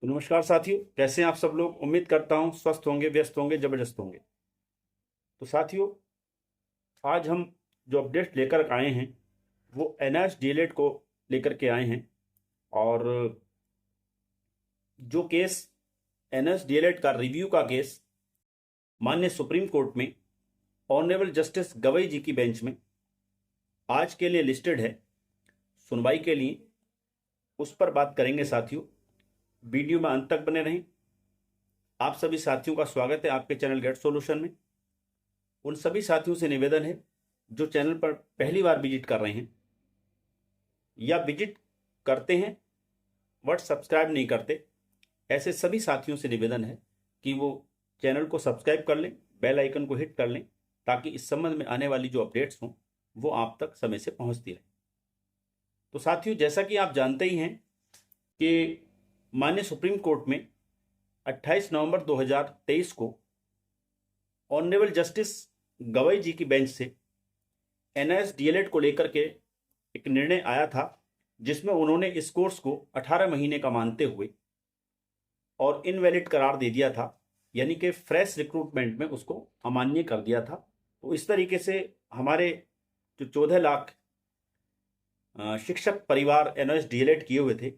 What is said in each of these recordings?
तो नमस्कार साथियों, कैसे हैं आप सब लोग। उम्मीद करता हूं स्वस्थ होंगे, व्यस्त होंगे, जबरदस्त होंगे। तो साथियों, आज हम जो अपडेट लेकर आए हैं वो एनएस डीएलएड को लेकर के आए हैं। और जो केस एनएस डीएलएड का रिव्यू का केस माननीय सुप्रीम कोर्ट में ऑनरेबल जस्टिस गवई जी की बेंच में आज के लिए लिस्टेड है सुनवाई के लिए, उस पर बात करेंगे साथियों। वीडियो में अंत तक बने रहें। आप सभी साथियों का स्वागत है आपके चैनल गेट सॉल्यूशन में। उन सभी साथियों से निवेदन है जो चैनल पर पहली बार विजिट कर रहे हैं या विजिट करते हैं बट सब्सक्राइब नहीं करते, ऐसे सभी साथियों से निवेदन है कि वो चैनल को सब्सक्राइब कर लें, बेल आइकन को हिट कर लें, ताकि इस संबंध में आने वाली जो अपडेट्स हों वो आप तक समय से पहुंचती रहे। तो साथियों, जैसा कि आप जानते ही हैं कि माननीय सुप्रीम कोर्ट में 28 नवंबर 2023 को ऑनरेबल जस्टिस गवई जी की बेंच से एनएस डीएलएड को लेकर के एक निर्णय आया था, जिसमें उन्होंने इस कोर्स को 18 महीने का मानते हुए और इनवैलिड करार दे दिया था, यानी कि फ्रेश रिक्रूटमेंट में उसको अमान्य कर दिया था। तो इस तरीके से हमारे जो 14 लाख शिक्षक परिवार एनएस डीएलएड किए हुए थे,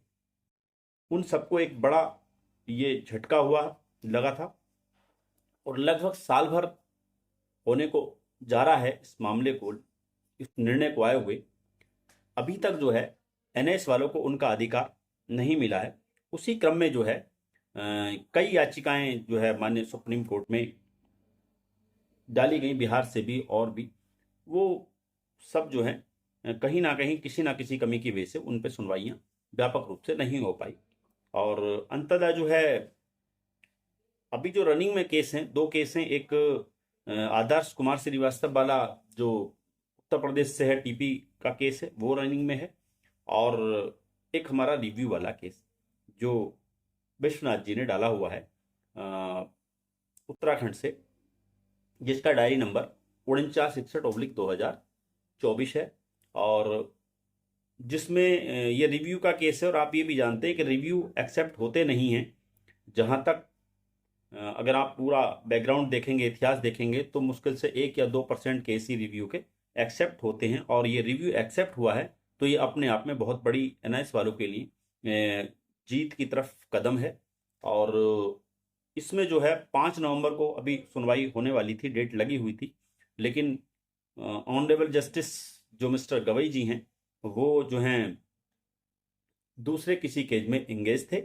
उन सबको एक बड़ा ये झटका हुआ लगा था। और लगभग साल भर होने को जा रहा है इस मामले को, इस निर्णय को आए हुए। अभी तक जो है एनएस वालों को उनका अधिकार नहीं मिला है। उसी क्रम में जो है कई याचिकाएं जो है माननीय सुप्रीम कोर्ट में डाली गई, बिहार से भी और भी। वो सब जो है कहीं ना कहीं किसी ना किसी कमी की वजह से उन पर सुनवाइयाँ व्यापक रूप से नहीं हो पाई। और अंततः जो है अभी जो रनिंग में केस हैं, दो केस हैं। एक आदर्श कुमार श्रीवास्तव वाला जो उत्तर प्रदेश से है, टीपी का केस है, वो रनिंग में है। और एक हमारा रिव्यू वाला केस जो विश्वनाथ जी ने डाला हुआ है उत्तराखंड से, जिसका डायरी नंबर 4961/2024 है। और जिसमें ये रिव्यू का केस है। और आप ये भी जानते हैं कि रिव्यू एक्सेप्ट होते नहीं हैं। जहाँ तक अगर आप पूरा बैकग्राउंड देखेंगे, इतिहास देखेंगे, तो मुश्किल से 1 या 2% केस ही रिव्यू के एक्सेप्ट होते हैं। और ये रिव्यू एक्सेप्ट हुआ है तो ये अपने आप में बहुत बड़ी एनआईएस वालों के लिए जीत की तरफ कदम है। और इसमें जो है 5 नवंबर को अभी सुनवाई होने वाली थी, डेट लगी हुई थी। लेकिन ऑनरेबल जस्टिस जो मिस्टर गवई जी हैं, वो जो हैं दूसरे किसी केस में इंगेज थे,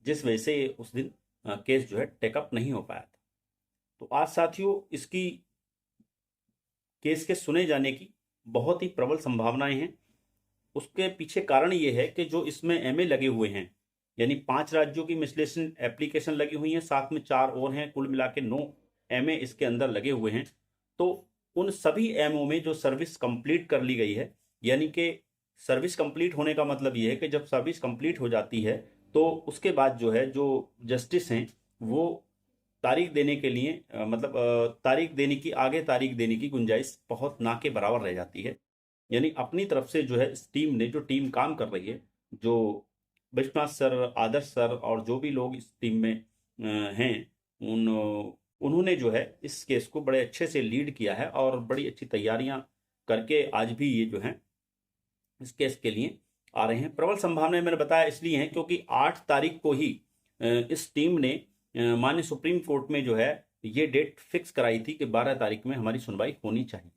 जिस वजह से उस दिन केस जो है टेकअप नहीं हो पाया था। तो आज साथियों, इसकी केस के सुने जाने की बहुत ही प्रबल संभावनाएं हैं। उसके पीछे कारण ये है कि जो इसमें एमए लगे हुए हैं, यानी 5 राज्यों की मिसलेशन एप्लीकेशन लगी हुई हैं, साथ में 4 और हैं, कुल मिला के 9 एमए इसके अंदर लगे हुए हैं। तो उन सभी एमओ में जो सर्विस कंप्लीट कर ली गई है, यानी कि सर्विस कंप्लीट होने का मतलब ये है कि जब सर्विस कंप्लीट हो जाती है तो उसके बाद जो है जो जस्टिस हैं वो तारीख देने के लिए मतलब तारीख देने की, आगे तारीख देने की गुंजाइश बहुत ना के बराबर रह जाती है। यानी अपनी तरफ से जो है इस टीम ने, जो टीम काम कर रही है, जो विश्वनाथ सर, आदर्श सर और जो भी लोग इस टीम में हैं, उन्होंने जो है इस केस को बड़े अच्छे से लीड किया है और बड़ी अच्छी तैयारियां करके आज भी ये जो है इस केस के लिए आ रहे हैं। प्रबल संभावनाएं मैंने बताया इसलिए हैं क्योंकि 8 तारीख को ही इस टीम ने माननीय सुप्रीम कोर्ट में जो है ये डेट फिक्स कराई थी कि 12 तारीख में हमारी सुनवाई होनी चाहिए।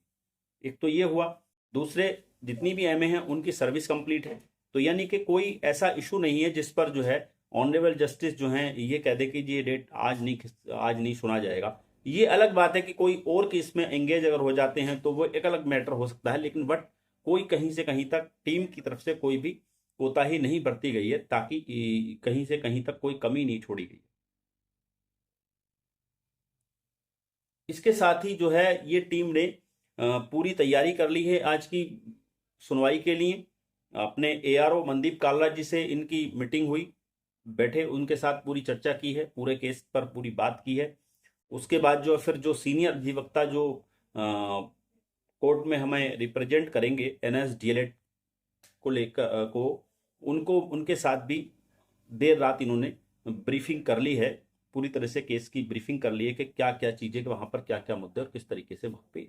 एक तो ये हुआ। दूसरे, जितनी भी एमए हैं उनकी सर्विस कंप्लीट है, तो यानी कि कोई ऐसा इशू नहीं है जिस पर जो है ऑनरेबल जस्टिस जो हैं ये कह दे कि ये डेट आज नहीं सुना जाएगा। ये अलग बात है कि कोई और केस में एंगेज अगर हो जाते हैं तो वो एक अलग मैटर हो सकता है, लेकिन बट कोई कहीं से कहीं तक टीम की तरफ से कोई भी कोताही नहीं बरती गई है, ताकि कहीं से कहीं तक कोई कमी नहीं छोड़ी गई। इसके साथ ही जो है ये टीम ने पूरी तैयारी कर ली है आज की सुनवाई के लिए। अपने एआरओ मनदीप काल्रा जी से इनकी मीटिंग हुई, बैठे उनके साथ पूरी चर्चा की है, पूरे केस पर पूरी बात की है। उसके बाद जो फिर जो सीनियर अधिवक्ता जो कोर्ट में हमें रिप्रेजेंट करेंगे एनएस डीएलएड को लेकर उनको उनके साथ भी देर रात इन्होंने ब्रीफिंग कर ली है, पूरी तरह से केस की ब्रीफिंग कर ली है कि क्या क्या चीज़ें, वहाँ पर क्या क्या मुद्दे और किस तरीके से वहाँ पे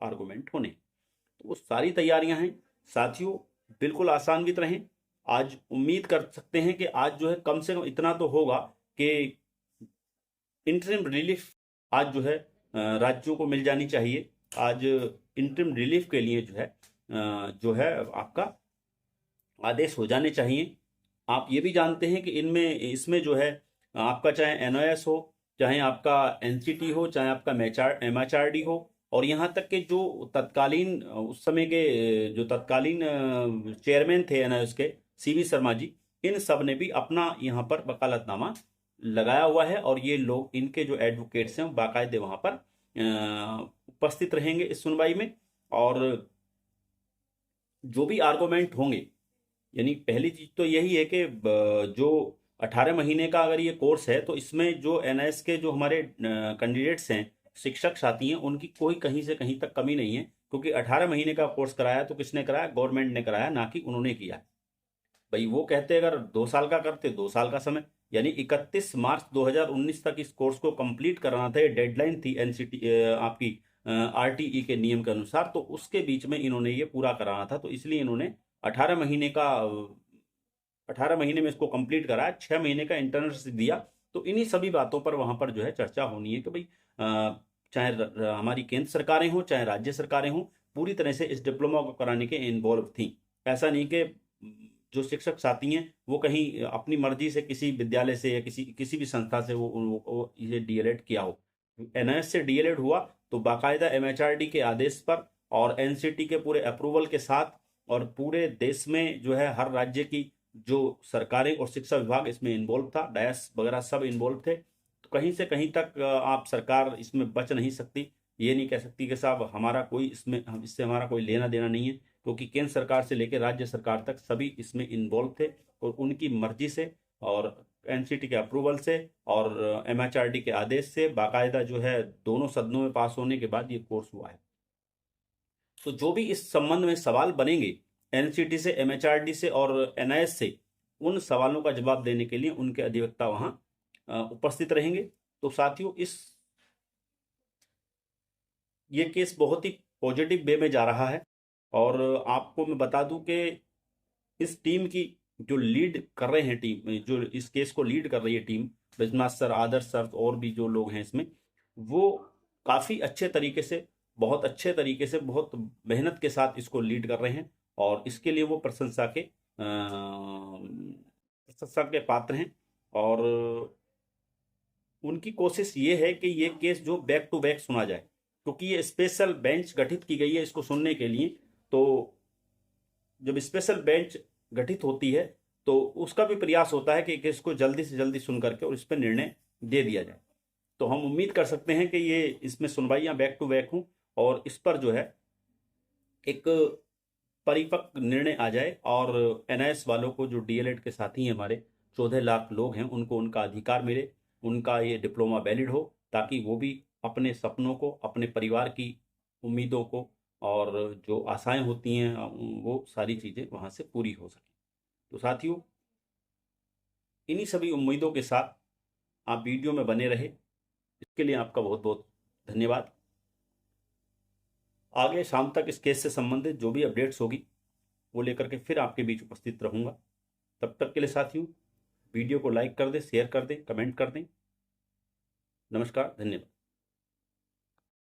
आर्गूमेंट होने। तो वो सारी तैयारियां हैं साथियों, बिल्कुल आसान्वित रहें। आज उम्मीद कर सकते हैं कि आज जो है कम से कम इतना तो होगा कि इंटरिम रिलीफ आज जो है राज्यों को मिल जानी चाहिए। आज इंटरिम रिलीफ के लिए जो है आपका आदेश हो जाने चाहिए। आप ये भी जानते हैं कि इसमें जो है आपका चाहे एनओएस हो, चाहे आपका एनसीटी हो, चाहे आपका एमएचआरडी हो, और यहाँ तक के जो तत्कालीन उस समय के जो तत्कालीन चेयरमैन थे एनओएस के, सीवी शर्मा जी, इन सब ने भी अपना यहाँ पर वकालतनामा लगाया हुआ है। और ये लोग, इनके जो एडवोकेट्स हैं, बाकायदे वहाँ पर उपस्थित रहेंगे इस सुनवाई में। और जो भी आर्गूमेंट होंगे, यानी पहली चीज तो यही है कि जो 18 महीने का अगर ये कोर्स है, तो इसमें जो एनआईएस के जो हमारे कैंडिडेट्स हैं, शिक्षक साथी हैं, उनकी कोई कहीं से कहीं तक कमी नहीं है, क्योंकि 18 महीने का कोर्स कराया तो किसने कराया? गवर्नमेंट ने कराया, ना कि उन्होंने किया। भाई वो कहते अगर 2 साल का करते, 2 साल का समय, यानी 31 मार्च 2019 तक इस कोर्स को कंप्लीट कराना था, ये डेडलाइन थी एनसीटी आपकी आरटीई के नियम के अनुसार। तो उसके बीच में इन्होंने ये पूरा कराना था, तो इसलिए इन्होंने 18 महीने में इसको कंप्लीट कराया, 6 महीने का इंटर्नशिप दिया। तो इन्हीं सभी बातों पर वहां पर जो है चर्चा होनी है कि भाई चाहे हमारी केंद्र सरकारें हों, चाहे राज्य सरकारें हों, पूरी तरह से इस डिप्लोमा को कराने के इन्वॉल्व थी। ऐसा नहीं कि जो शिक्षक साथी हैं वो कहीं अपनी मर्जी से किसी विद्यालय से या किसी भी संस्था से वो ये डीएलएड किया हो। एनआईएस से डीएलएड हुआ तो बाकायदा एमएचआरडी के आदेश पर और एनसीटी के पूरे अप्रूवल के साथ, और पूरे देश में जो है हर राज्य की जो सरकारें और शिक्षा विभाग इसमें इन्वॉल्व था, डायस वगैरह सब इन्वॉल्व थे। तो कहीं से कहीं तक आप सरकार इसमें बच नहीं सकती। ये नहीं कह सकती कि साहब हमारा कोई इससे हमारा कोई लेना देना नहीं है, क्योंकि केंद्र सरकार से लेकर राज्य सरकार तक सभी इसमें इन्वॉल्व थे, और उनकी मर्जी से और एनसीटी के अप्रूवल से और एमएचआरडी के आदेश से बाकायदा जो है दोनों सदनों में पास होने के बाद ये कोर्स हुआ है। तो जो भी इस संबंध में सवाल बनेंगे एनसीटी से, एमएचआरडी से और एनआईएस से, उन सवालों का जवाब देने के लिए उनके अधिवक्ता वहां उपस्थित रहेंगे। तो साथियों, ये केस बहुत ही पॉजिटिव वे में जा रहा है। और आपको मैं बता दूं कि इस टीम की जो लीड कर रहे हैं, टीम जो इस केस को लीड कर रही है, टीम ब्रजनाथ सर, आदर्श सर और भी जो लोग हैं इसमें, वो काफ़ी अच्छे तरीके से, बहुत अच्छे तरीके से, बहुत मेहनत के साथ इसको लीड कर रहे हैं। और इसके लिए वो प्रशंसा के पात्र हैं। और उनकी कोशिश ये है कि ये केस जो बैक टू बैक सुना जाए, क्योंकि ये स्पेशल बेंच गठित की गई है इसको सुनने के लिए। तो जब स्पेशल बेंच गठित होती है तो उसका भी प्रयास होता है कि केस को जल्दी से जल्दी सुन करके और इस पर निर्णय दे दिया जाए। तो हम उम्मीद कर सकते हैं कि ये इसमें सुनवाइयां बैक टू बैक हों और इस पर जो है एक परिपक्व निर्णय आ जाए, और एनआईएस वालों को, जो डीएलएड के साथी हैं हमारे 14 लाख लोग हैं, उनको उनका अधिकार मिले, उनका ये डिप्लोमा वैलिड हो, ताकि वो भी अपने सपनों को, अपने परिवार की उम्मीदों को और जो आशाएं होती हैं वो सारी चीज़ें वहाँ से पूरी हो सकें। तो साथियों, इन्हीं सभी उम्मीदों के साथ आप वीडियो में बने रहे, इसके लिए आपका बहुत बहुत धन्यवाद। आगे शाम तक इस केस से संबंधित जो भी अपडेट्स होगी वो लेकर के फिर आपके बीच उपस्थित रहूँगा। तब तक के लिए साथियों, वीडियो को लाइक कर दें, शेयर कर दें, कमेंट कर दें। नमस्कार, धन्यवाद।